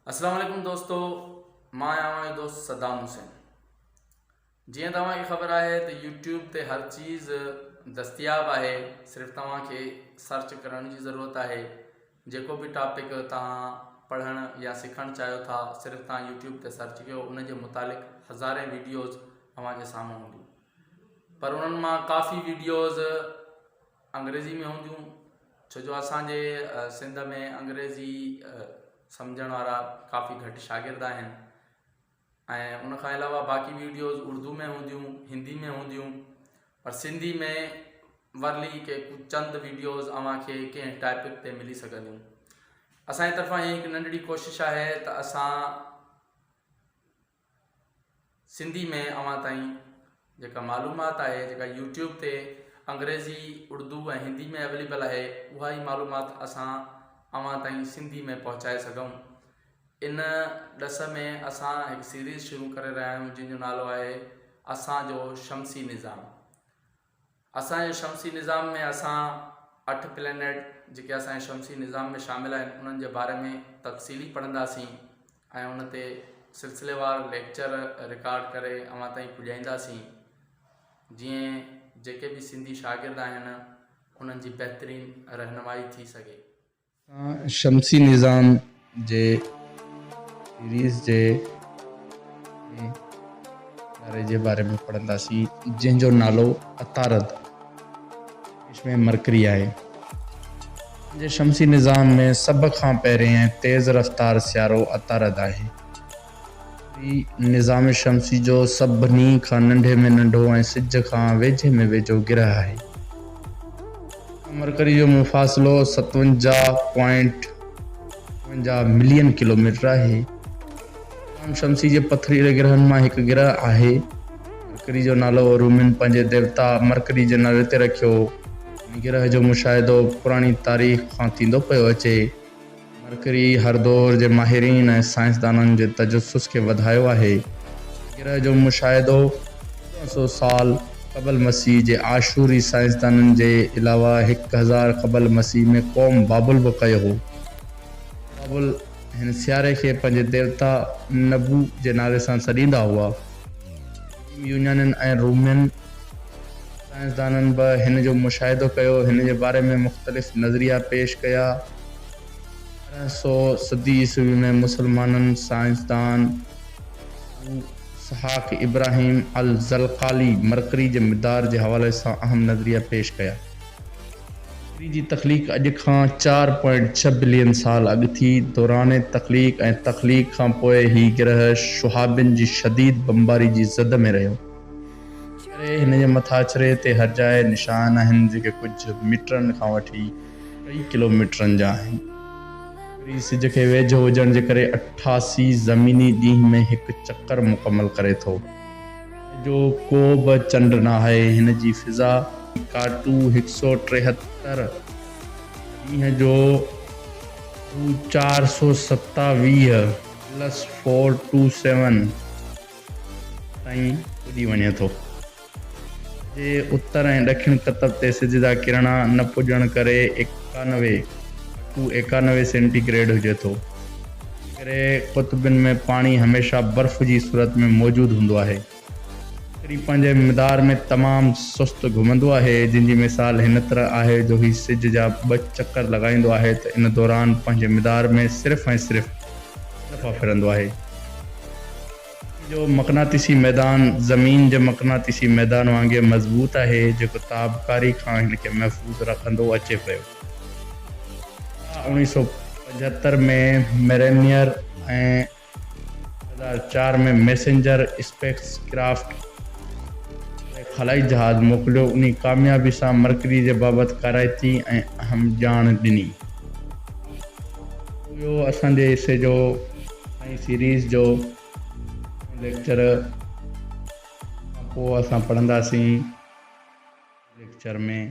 अस्सलाम वालेकुम दोस्तों, मां आहियां दोस्त सद्दाम हुसैन। जीअं तव्हांखे ख़बर आहे त यूट्यूब ते हर चीज़ दस्तियाब आहे। सिर्फ़ु तव्हांखे सर्च करण जी ज़रूरत आहे। जेको बि टॉपिक तव्हां पढ़ण या सिखणु चाहियो था, सिर्फ़ु तव्हां यूट्यूब ते सर्च कयो, उन जे मुतालिक़ हज़ारे वीडियोज़ तव्हांजे साम्हूं हूंदियूं। पर उन्हनि मां काफ़ी वीडियोज़ अंग्रेज़ी में हूंदियूं, छो जो असांजे सिंध में अंग्रेज़ी सम्झण वारा काफ़ी घटि शागिर्द आहिनि। ऐं उन खां अलावा बाक़ी वीडियोज़ उर्दू में हूंदियूं, हिंदी में हूंदियूं, पर सिंधी में वरली के कुझु चंद वीडियोज़ अव्हांखे कंहिं टॉपिक ते मिली सघंदियूं। असांजी तरफ़ां हीअ हिकु नंढड़ी कोशिशि आहे त असां सिंधी में अव्हां ताईं जेका मालूमात आहे, जेका यूट्यूब ते अंग्रेज़ी, उर्दू ऐं हिंदी में अवेलेबल आहे, उहा ई मालूमात असां अव्हां ताईं सिंधी में पहुचाए सघूं। इन ॾस में असां हिकु सीरीज़ शुरू करे रहिया आहियूं जंहिंजो नालो आहे असांजो शमसी निज़ाम। असांजे शमसी निज़ाम में असां 8 प्लैनेट जेके असांजे शमसी निज़ाम में शामिल आहिनि उन्हनि जे बारे में तफ़सीली पढ़ंदासीं ऐं उन ते सिलसिलेवार लेक्चर रिकॉर्ड करे अव्हां ताईं पुॼाईंदासीं, जीअं जेके बि सिंधी शागिर्द आहिनि उन्हनि जी बहितरीन रहनुमाई थी सघे। शमसी निज़ाम जे सीरीज़ जे बारे में पढ़ंदासीं जंहिंजो नालो अतारद इसमें मरकरी आहे। जे शमसी निज़ाम में सभ खां पहिरें ऐं तेज़ रफ़्तार सियारो अतारद आहे। निज़ाम शमसी जो सभिनी खां नंढे में नंढो ऐं सिज खां वेझे में वेझो गिरह आहे। मरकरी जो मुफ़ासिलो 57.52 मिलियन किलोमीटर आहे। शमसी जे पथरीले गिरहनि मां हिकु गिरह आहे। मरकरी जो नालो रूमिन पंहिंजे देवता मरकरी जे नाले ते रखियो। इन गिरह जो मुशाहिदो पुराणी तारीख़ खां थींदो पियो अचे। मरकरी हर दौर जे माहिरीन ऐं साइंसदाननि जे तजस्सुस खे वधायो आहे। गिरह जो मुशाहिदो 1400 साल क़बल मसीह जे आशूरी साइंसदाननि जे अलावा 1000 क़बल मसीह में क़ौम बाबुल बि कयो हो। बाबुल हिन सियारे खे पंहिंजे देवता नबू जे नाले सां सॾींदा हुआ। यूनानियुनि ऐं रोमन साइंसदाननि बि हिन जो मुशाहिदो कयो, हिन जे बारे में मुख़्तलिफ़ नज़रिया पेश कया। 1300 सदी ईस्वी में मुसलमाननि साइंसदान सहाक इब्राहिम अल ज़लक़ाली मरकरी जे मिक़दार जे हवाले सां अहम नज़रिया पेश कया। मरकरी जी तख़लीक़ अॼु खां 4.6 बिलियन साल अॻु थी। दौरान तख़लीक़ ऐं तख़लीक़ खां पोइ ही गिरह शुहाबिन जी शदीद बमबारी जी ज़द में रहियो। हिन जे मथाछरे ते हर जाइ निशान आहिनि जेके कुझु मीटरनि खां वठी कई किलोमीटरनि जा आहिनि। सिज खे वेझो हुजण जे करे 88 ज़मीनी ॾींहं में हिकु चक्कर मुकमल करे थो। जो को बि चंड न आहे। हिन जी फिज़ा काटू 173 ॾींहं जो 427 + 427 ताईं पुॼी वञे थो। जे उत्तर ऐं ॾखिण क़तब ते सिज जा किरणा न पुॼण करे 91 सेंटीग्रेड हुजे थो। करे क़ुतबनि में पाणी हमेशह बर्फ़ जी सूरत में मौजूदु हूंदो आहे। पंहिंजे मिक़दार में तमामु सुस्त घुमंदो आहे, जिन जी मिसाल हिन तरह आहे जो ही सिज जा 2 चक्कर लॻाईंदो आहे त इन दौरान पंहिंजे मिक़दार में सिर्फ़ु ऐं सिर्फ़ु दफ़ा फिरंदो आहे। जो मक़नातीसी मैदान ज़मीन जे मक़नातीसी मैदान वांगुरु मज़बूत आहे, जेको ताबकारी खां हिन खे महफ़ूज़ रखंदो अचे पियो। 1975 में मैरीनियर ऐं 2004 में मैसेंजर स्पेस क्राफ्ट खलाई जहाज़ मोकिलियो। उन कामयाबी सां मरकरी जे बाबति काराइती ऐं अहम ॼाण ॾिनी। इहो असांजे हिसे जो ऐं सीरीज़ जो लेक्चर खां पोइ असां पढ़ंदासीं लेक्चर में